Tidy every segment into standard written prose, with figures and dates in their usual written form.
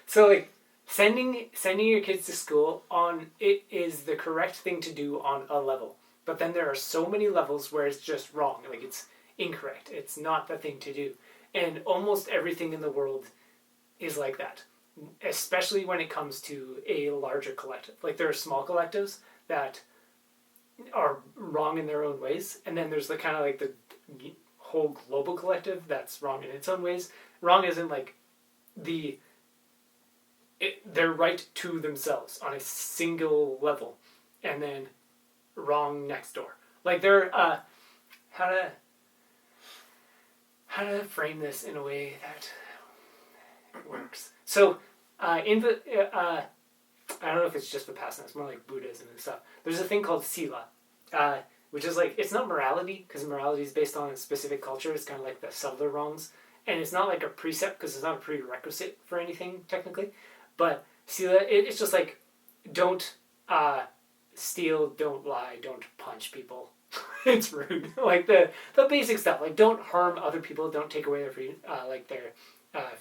So like sending your kids to school on it is the correct thing to do on a level. But then there are so many levels where it's just wrong. Like it's incorrect. It's not the thing to do. And almost everything in the world is like that. Especially when it comes to a larger collective. Like there are small collectives that are wrong in their own ways. And then there's the kind of like the whole global collective that's wrong in its own ways. Wrong isn't like they're right to themselves on a single level, and then wrong next door. Like they're how to frame this in a way that works. So I don't know if it's just Vipassana. It's more like Buddhism and stuff. There's a thing called sila, which is like it's not morality because morality is based on a specific culture. It's kind of like the subtler wrongs, and it's not like a precept because it's not a prerequisite for anything technically. But sila, it's just like don't steal, don't lie, don't punch people. It's rude. Like the basic stuff. Like don't harm other people. Don't take away their freedom, their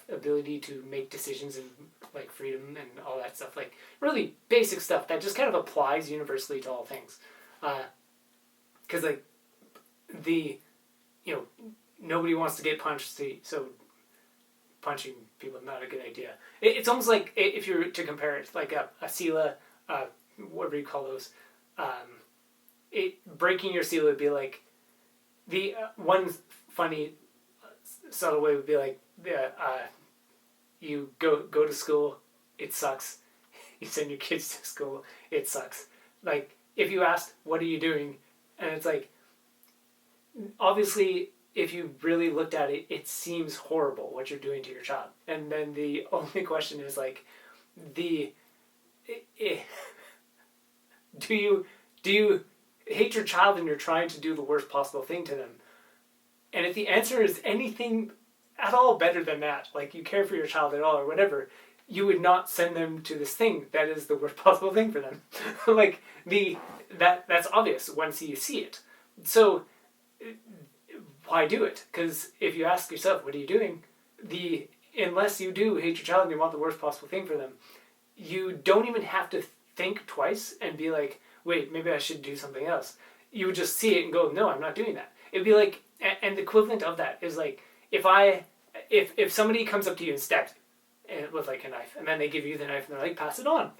ability to make decisions and like freedom and all that stuff. Like really basic stuff that just kind of applies universally to all things. Because like nobody wants to get punched, so punching people is not a good idea. It's almost like if you were to compare it like a sila, whatever you call those. Breaking your sila would be like the one funny subtle way would be like you go to school, it sucks. You send your kids to school, it sucks. Like if you asked what are you doing, and it's like obviously if you really looked at it, it seems horrible what you're doing to your child. And then the only question is like do you hate your child and you're trying to do the worst possible thing to them? And if the answer is anything at all better than that, like you care for your child at all or whatever, you would not send them to this thing that is the worst possible thing for them. Like that's obvious once you see it. So why do it? Because if you ask yourself, what are you doing? Unless you do hate your child and you want the worst possible thing for them, you don't even have to think twice and be like, wait, maybe I should do something else. You would just see it and go, no, I'm not doing that. It'd be like, and the equivalent of that is like, if somebody comes up to you and stabs you with like a knife, and then they give you the knife and they're like, pass it on.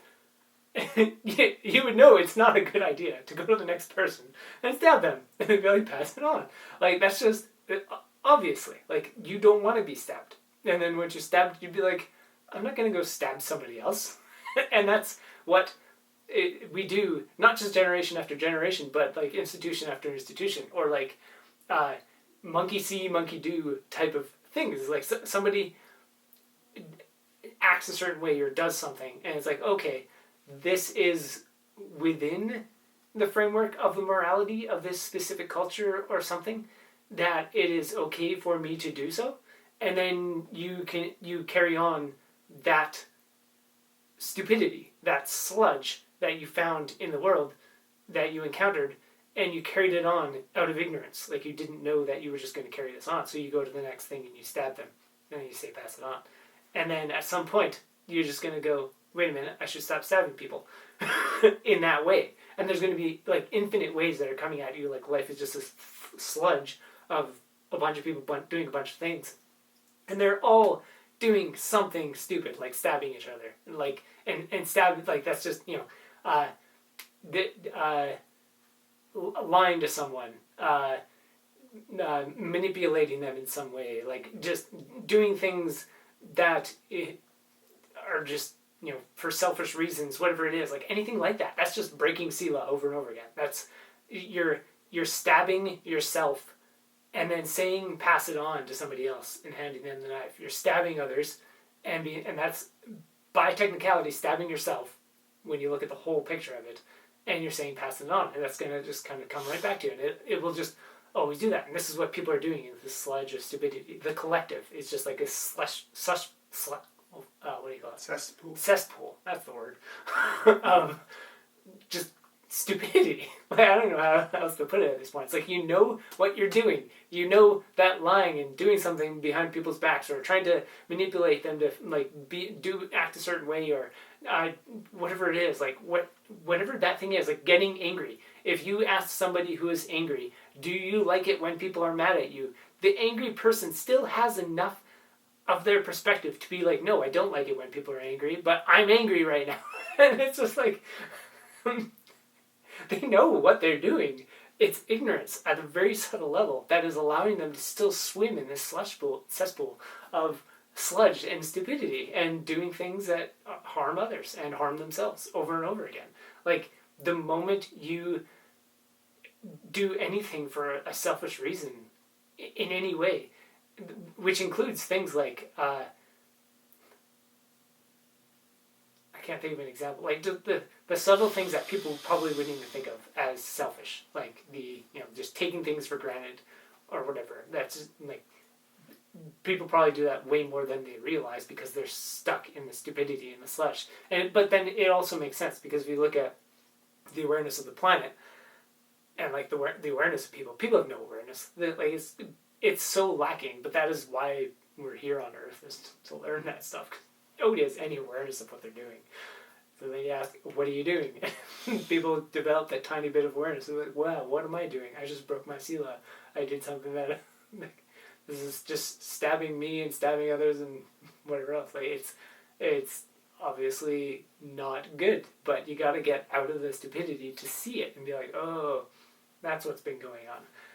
You would know it's not a good idea to go to the next person and stab them and they'd be like, pass it on. Like that's just obviously like you don't want to be stabbed. And then once you're stabbed, you'd be like, I'm not going to go stab somebody else. And that's what we do, not just generation after generation, but like institution after institution, or like monkey see, monkey do type of things. Like somebody acts a certain way or does something, and it's like, okay, this is within the framework of the morality of this specific culture or something, that it is okay for me to do so. And then you carry on that stupidity, that sludge that you found in the world that you encountered, and you carried it on out of ignorance. Like you didn't know that you were just going to carry this on. So you go to the next thing and you stab them. And you say, pass it on. And then at some point, you're just going to go, wait a minute, I should stop stabbing people in that way. And there's going to be like infinite ways that are coming at you. Like life is just this sludge of a bunch of people doing a bunch of things. And they're all doing something stupid, like stabbing each other. Like, and stab, like that's just, lying to someone, manipulating them in some way, like just doing things that are just, for selfish reasons, whatever it is, like anything like that. That's just breaking sila over and over again. That's, you're stabbing yourself and then saying pass it on to somebody else and handing them the knife. You're stabbing others and that's by technicality stabbing yourself when you look at the whole picture of it, and you're saying pass it on, and that's going to just kind of come right back to you, and it will just always do that. And this is what people are doing in this sludge of stupidity. The collective is just like a what do you call it? Cesspool. Cesspool, that's the word. Just stupidity. Like, I don't know how else to put it at this point. It's like, you know what you're doing. You know that lying and doing something behind people's backs, or trying to manipulate them to like act a certain way, or whatever it is, like whatever that thing is, like getting angry. If you ask somebody who is angry, do you like it when people are mad at you? The angry person still has enough of their perspective to be like, no, I don't like it when people are angry, but I'm angry right now. And it's just like, they know what they're doing. It's ignorance at a very subtle level that is allowing them to still swim in this cesspool of sludge and stupidity, and doing things that harm others and harm themselves over and over again. Like, the moment you do anything for a selfish reason in any way, which includes things like I can't think of an example, like the subtle things that people probably wouldn't even think of as selfish, like just taking things for granted or whatever. That's like, people probably do that way more than they realize because they're stuck in the stupidity and the slush. But then it also makes sense, because if you look at the awareness of the planet and like the awareness of people have no awareness. Like, it's so lacking, but that is why we're here on Earth, is to learn that stuff. Nobody has any awareness of what they're doing. So then you ask, what are you doing? People develop that tiny bit of awareness. They're like, wow, what am I doing? I just broke my sila. I did something that this is just stabbing me and stabbing others and whatever else. Like, it's obviously not good, but you got to get out of the stupidity to see it and be like, oh, that's what's been going on.